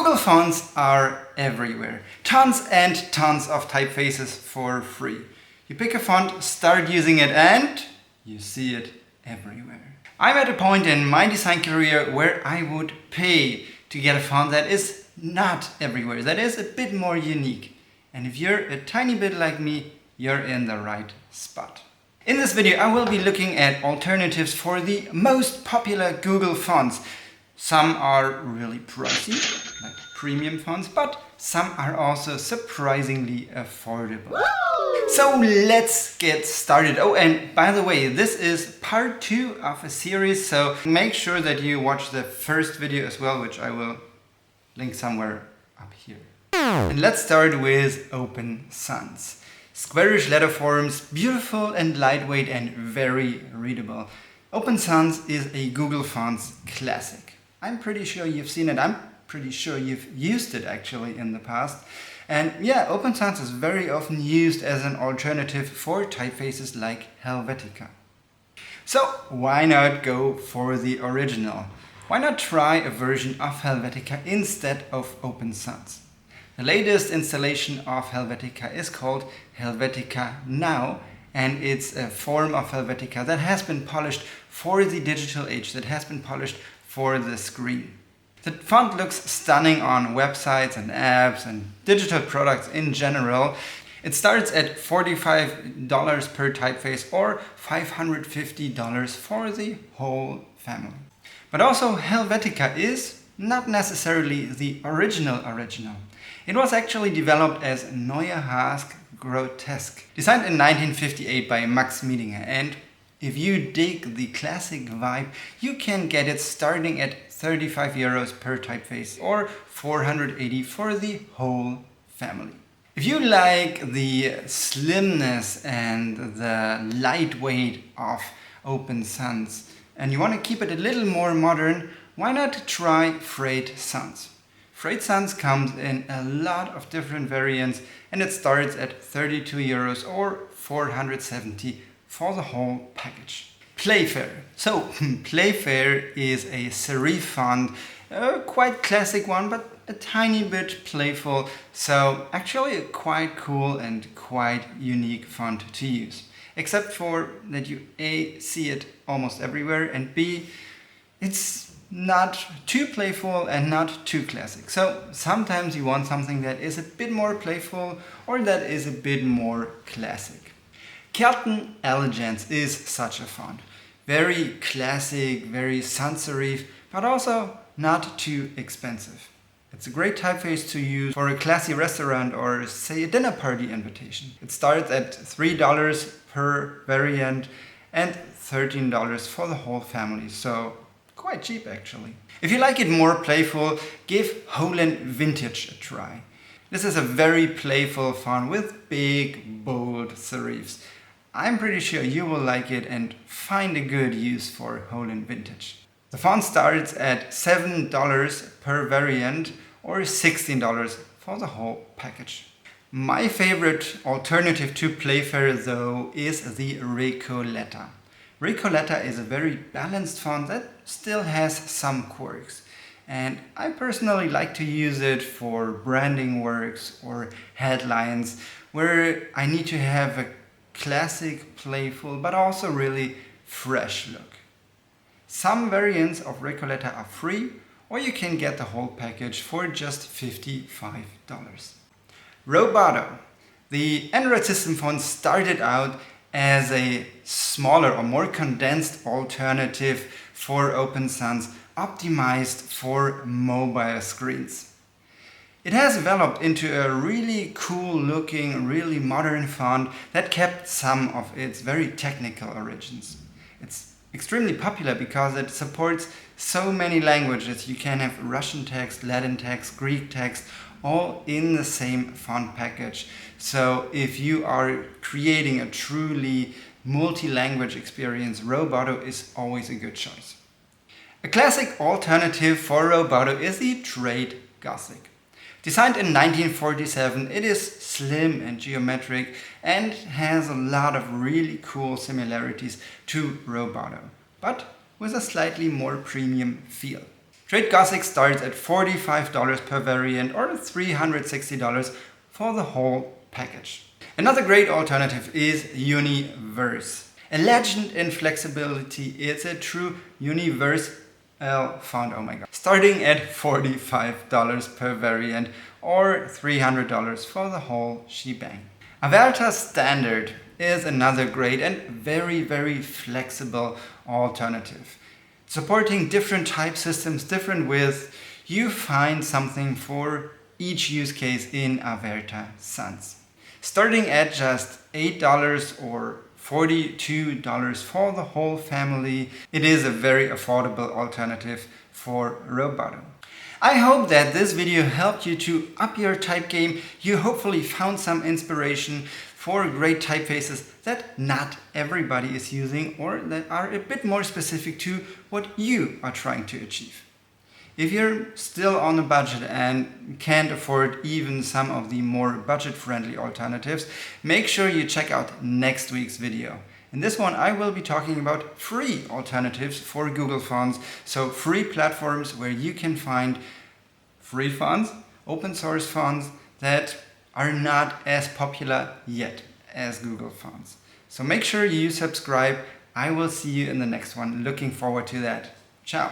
Google fonts are everywhere. Tons and tons of typefaces for free. You pick a font, start using it, and you see it everywhere. I'm at a point in my design career where I would pay to get a font that is not everywhere, that is a bit more unique. And if you're a tiny bit like me, you're in the right spot. In this video, I will be looking at alternatives for the most popular Google fonts. Some are really pricey, like premium fonts, but some are also surprisingly affordable. Woo! So let's get started. Oh, and by the way, this is part 2 of a series, so make sure that you watch the first video as well, which I will link somewhere up here. And let's start with Open Sans. Squarish letter forms, beautiful and lightweight and very readable. Open Sans is a Google Fonts classic. I'm pretty sure you've seen it. I'm pretty sure you've used it actually in the past. And yeah, Open Sans is very often used as an alternative for typefaces like Helvetica. So why not go for the original? Why not try a version of Helvetica instead of Open Sans? The latest installation of Helvetica is called Helvetica Now, and it's a form of Helvetica that has been polished for the digital age, that has been polished for the screen. The font looks stunning on websites and apps and digital products in general. It starts at $45 per typeface or $550 for the whole family. But also Helvetica is not necessarily the original. It was actually developed as Neue Hask Grotesque, designed in 1958 by Max Miedinger, and if you dig the classic vibe, you can get it starting at 35 euros per typeface or 480 for the whole family. If you like the slimness and the lightweight of Open Sans and you want to keep it a little more modern, why not try Frayed Sans? Frayed Sans comes in a lot of different variants and it starts at 32 euros or 470 for the whole package. Playfair. So Playfair is a serif font, a quite classic one, but a tiny bit playful. So actually a quite cool and quite unique font to use. Except for that you A, see it almost everywhere, and B, it's not too playful and not too classic. So sometimes you want something that is a bit more playful or that is a bit more classic. Kelton Elegance is such a font. Very classic, very sans serif, but also not too expensive. It's a great typeface to use for a classy restaurant or say a dinner party invitation. It starts at $3 per variant and $13 for the whole family, so quite cheap actually. If you like it more playful, give Holland Vintage a try. This is a very playful font with big, bold serifs. I'm pretty sure you will like it and find a good use for Holland Vintage. The font starts at $7 per variant or $16 for the whole package. My favorite alternative to Playfair though is the Recoleta. Recoleta is a very balanced font that still has some quirks. And I personally like to use it for branding works or headlines where I need to have a classic, playful, but also really fresh look. Some variants of Recoleta are free, or you can get the whole package for just $55. Roboto. The Android system font started out as a smaller or more condensed alternative for Open Sans, optimized for mobile screens. It has developed into a really cool looking, really modern font that kept some of its very technical origins. It's extremely popular because it supports so many languages. You can have Russian text, Latin text, Greek text, all in the same font package. So if you are creating a truly multi-language experience, Roboto is always a good choice. A classic alternative for Roboto is the Trade Gothic. Designed in 1947, it is slim and geometric and has a lot of really cool similarities to Roboto, but with a slightly more premium feel. Trade Gothic starts at $45 per variant or $360 for the whole package. Another great alternative is Universe. A legend in flexibility, it's a true universal font, oh my god. Starting at $45 per variant or $300 for the whole shebang. Averta Standard is another great and very flexible alternative. Supporting different type systems, different widths, you find something for each use case in Averta Sans. Starting at just $8 or $42 for the whole family, it is a very affordable alternative for Roboto. I hope that this video helped you to up your type game. You hopefully found some inspiration for great typefaces that not everybody is using or that are a bit more specific to what you are trying to achieve. If you're still on a budget and can't afford even some of the more budget-friendly alternatives, make sure you check out next week's video. In this one, I will be talking about free alternatives for Google Fonts, so free platforms where you can find free fonts, open source fonts that are not as popular yet as Google Fonts. So make sure you subscribe. I will see you in the next one. Looking forward to that. Ciao.